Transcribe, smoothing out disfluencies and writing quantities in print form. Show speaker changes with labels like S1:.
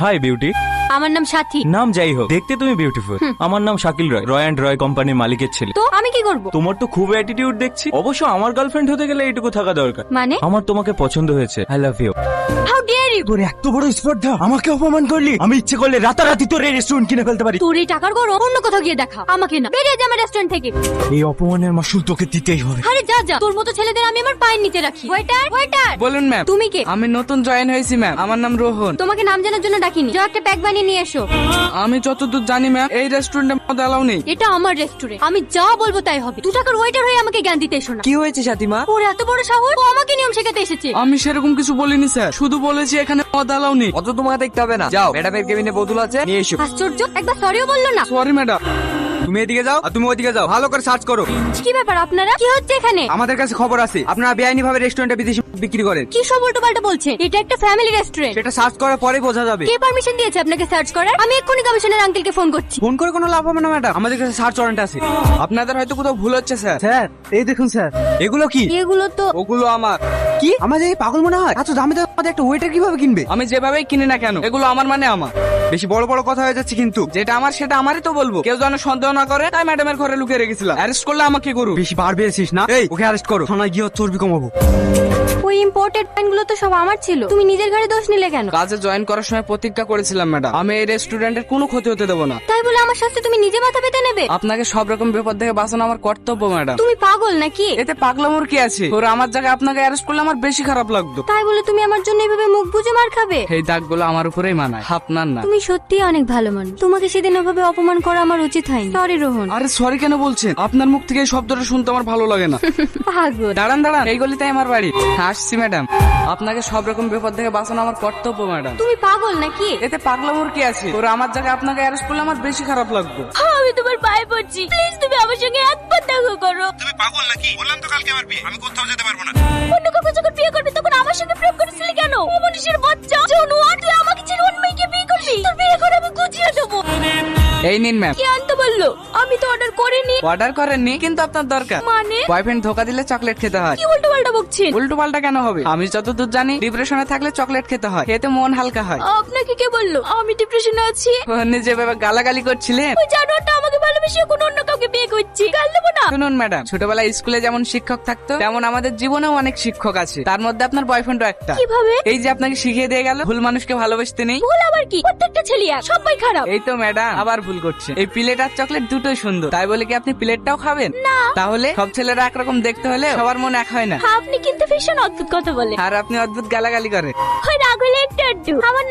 S1: Hi beauty.
S2: আমার নাম সাথী।
S1: নাম যাই হোক, দেখতে তুমি বিউটিফুল। আমার নাম শাকিল রয়, রয় অ্যান্ড রয় কোম্পানির মালিকের ছেলে।
S2: তো আমি কি করব?
S1: তোমার তো খুব অ্যাটিটিউড দেখছি। অবশ্য আমার গার্লফ্রেন্ড হতে গেলে এইটুকু থাকা দরকার।
S2: মানে?
S1: আমার তোমাকে পছন্দ হয়েছে। I love you.
S2: How dare you!
S3: তোর এত বড় স্পর্ধা, আমাকে অপমান করলি। আমি ইচ্ছে করলে রাতারাতি তোর এই রেস্টুরেন্ট কিনে ফেলতে পারি।
S2: তোর এই টাকার গরম অন্য কোথাও গিয়ে দেখা, আমাকে না। বেরিয়ে যা আমার রেস্টুরেন্ট থেকে।
S3: এই অপমানের মাসুল তোকে দিতেই হবে।
S2: আরে যা যা, তোর মতো ছেলেদের আমি আমার পায়ের নিচে রাখি। Waiter waiter.
S4: বলুন ম্যাম।
S2: তুমি কে?
S4: আমি নতুন জয়েন হয়েছি ম্যাম, আমার নাম রোহন।
S2: তোমাকে নাম জানার জন্য ডাকিনি, যাও একটা প্যাক বানিয়ে নিয়ে এসো।
S4: আমি যতদূর জানি ম্যাম এই রেস্টুরেন্টে মদ এলাও নেই।
S2: এটা আমার রেস্টুরেন্ট, আমি যা বলবো তাই হবে। 2 টাকার ওয়েটার হয়ে আমাকে জ্ঞান দিতে এসো না।
S4: কি হয়েছে সাথীমা?
S2: ওর এত বড় সাহস, ও আমাকে নিয়ম শেখাতে এসেছে।
S4: আমি সেরকম কিছু বলিনি স্যার, শুধু বলেছি এখানে মদ এলাও নেই।
S5: অত তোমাকে দেখতে হবে না, যাও ম্যাডামের কেবিনে বোতল আছে নিয়ে এসো।
S2: আশ্চর্য, একবার সরিও বললো না।
S4: Sorry madam.
S5: তুমি এদিকে যাও আর তুমি ওইদিকে যাও, ভালো করে সার্চ করো।
S2: কি ব্যাপার আপনারা? কি হচ্ছে এখানে?
S5: আমাদের কাছে খবর আছে আপনারা বেআইনি ভাবে রেস্টুরেন্টে বিদেশি মদ বিক্রি করেন।
S2: কি সব উল্টোপাল্টা বলছে? এটা একটা ফ্যামিলি রেস্টুরেন্ট।
S5: সেটা সার্চ করার পরে বোঝা যাবে।
S2: কে পারমিশন দিয়েছে আপনাকে সার্চ করার? আমি এক্ষুনি কমিশনার আঙ্কেলকে ফোন করছি।
S5: ফোন করে কোনো লাভ হবে না ম্যাডাম, আমাদের কাছে সার্চ ওয়ারেন্ট আছে।
S4: আপনাদের হয়তো কোথাও ভুল হচ্ছে স্যার।
S3: স্যার এই দেখুন স্যার,
S5: এগুলো কি?
S2: এগুলো তো
S4: ওগুলো আমার।
S5: কি আমাদের এই পাগল মনে হয়? এত দামি দামি মদ একটা ওয়েটার কিভাবে কিনবে?
S4: আমি যেভাবেই কিনি না কেন, এগুলো আমার মানে আমার।
S5: বেশি বড় বড় কথা হয়ে যাচ্ছে কিন্তু।
S4: যেটা আমার সেটা আমারই তো বলবো, কেউ যেন সন্দেহ না করে। তাই ম্যাডামের ঘরে লুকিয়ে রেখেছিলাম, অ্যারেস্ট করলে আমাকে করু।
S5: বেশি বার বেড়েছিস না, এই ওকে অ্যারেস্ট করো, থানায় গিয়ে ওর চর্বি কমাবো।
S2: ওই ইম্পোর্টেড প্যান্টগুলো তো সব আমার ছিল, তুমি নিজের ঘরে দোষ নিলে কেন?
S4: কাজে জয়েন করার সময় প্রতিজ্ঞা করেছিলাম ম্যাডাম, আমি এই রেস্টুরেন্টের কোনো ক্ষতি হতে দেবো না।
S2: তাই বলে আমার শাস্তি তুমি নিজে মাথা পেতে নেবে?
S4: আপনাকে সব রকম বিপদ থেকে বাঁচানো আমার কর্তব্য ম্যাডাম।
S2: তুমি পাগল নাকি?
S4: এতে পাগলামোর কি আছে? ওরা আমার জায়গায় আপনাকে অ্যারেস্ট করলে আমার বেশি খারাপ লাগতো।
S2: তাই বলে তুমি আমার জন্য এভাবে মুখ বুজে মার খাবে?
S4: এই দাগগুলো আমার উপরেই মানায়, আপনার না।
S2: তুমি সত্যিই অনেক ভালো মানুষ, তোমাকে সেদিন ওভাবে অপমান করা আমার উচিত হয়নি। সরি রোহন।
S4: আরে সরি কেন বলছেন? আপনার মুখ থেকে এই শব্দটা শুনতে আমার ভালো লাগে না।
S2: পাগল।
S4: দাঁড়ান দাঁড়ান, এই গলিতে আমার বাড়ি। আসছি ম্যাডাম, আপনাকে সব রকম বিপদ থেকে বাঁচানো আমার কর্তব্য ম্যাডাম।
S2: তুমি পাগল নাকি?
S4: এতে পাগলামোর কি আছে? ওরা আমার জায়গায় আপনাকে অ্যারেস্ট করলে আমার বেশি খারাপ লাগতো।
S2: আমি তোমার পায়ে পড়ছি, প্লিজ তুমি আমার সঙ্গে একবার দেখা করো।
S6: তুমি পাগল নাকি? বললাম তো কালকে আমার বিয়ে, আমি কোথাও যেতে পারবো না।
S2: অন্য কাউকে যখন বিয়ে করবি তখন আমার সঙ্গে প্রেম করেছিলি কেন? ও মানুষের বাচ্চা জানোয়ার, তুই আমাকে ছেড়ে অন্য মেয়েকে বিয়ে করবি? তোর বিয়ে করে আমি গুছিয়ে দেবো।
S4: এই নিন ম্যাম।
S2: কি আনতে বললো? আমি তো অর্ডার করিনি।
S4: অর্ডার করেননি কিন্তু আপনার দরকার।
S2: মানে?
S4: বয়ফ্রেন্ড ধোকা দিলে চকলেট খেতে হয়।
S2: কি উল্টো পাল্টা বকছেন?
S4: উল্টো পাল্টা কেন হবে? আমি যতদূর জানি ডিপ্রেশনে থাকলে চকলেট খেতে হয়, খেতে মন হালকা হয়।
S2: আপনাকে কে বললো আমি ডিপ্রেশনে আছি?
S4: আপনি যেভাবে গালাগালি করছিলেন।
S2: ওই জানোয়ারটা আমাকে ভালোবেসে কোন অন্য কাউকে বিয়ে করছি, গাল দেবো না।
S4: শুনুন ম্যাডাম, ছোটবেলায় স্কুলে যেমন শিক্ষক থাকতো তেমন আমাদের জীবনেও অনেক শিক্ষক আছে, তার মধ্যে আপনার বয়ফ্রেন্ডও একটা।
S2: কিভাবে?
S4: এই যে আপনাকে শিখিয়ে দিয়ে গেল ভুল মানুষকে ভালোবাসতে নেই।
S2: ভুল আবার কি? প্রত্যেকটা ছেলে এক, সবাই খারাপ।
S4: এই তো ম্যাডাম আবার ভুল করছে। এই প্লেট আর চকলেট দুটোই সুন্দর, তাই বলে কি আপনি প্লেটটাও খাবেন?
S2: না।
S4: তাহলে সব ছেলেরা একরকম দেখতে হলে সবার মন এক হয় না।
S2: আপনি কিন্তু ভীষণ অদ্ভুত কথা বলেন।
S4: আর আপনি অদ্ভুত গালাগালি করেন।
S2: ওই রাগ হলে একটু আধটু। আমার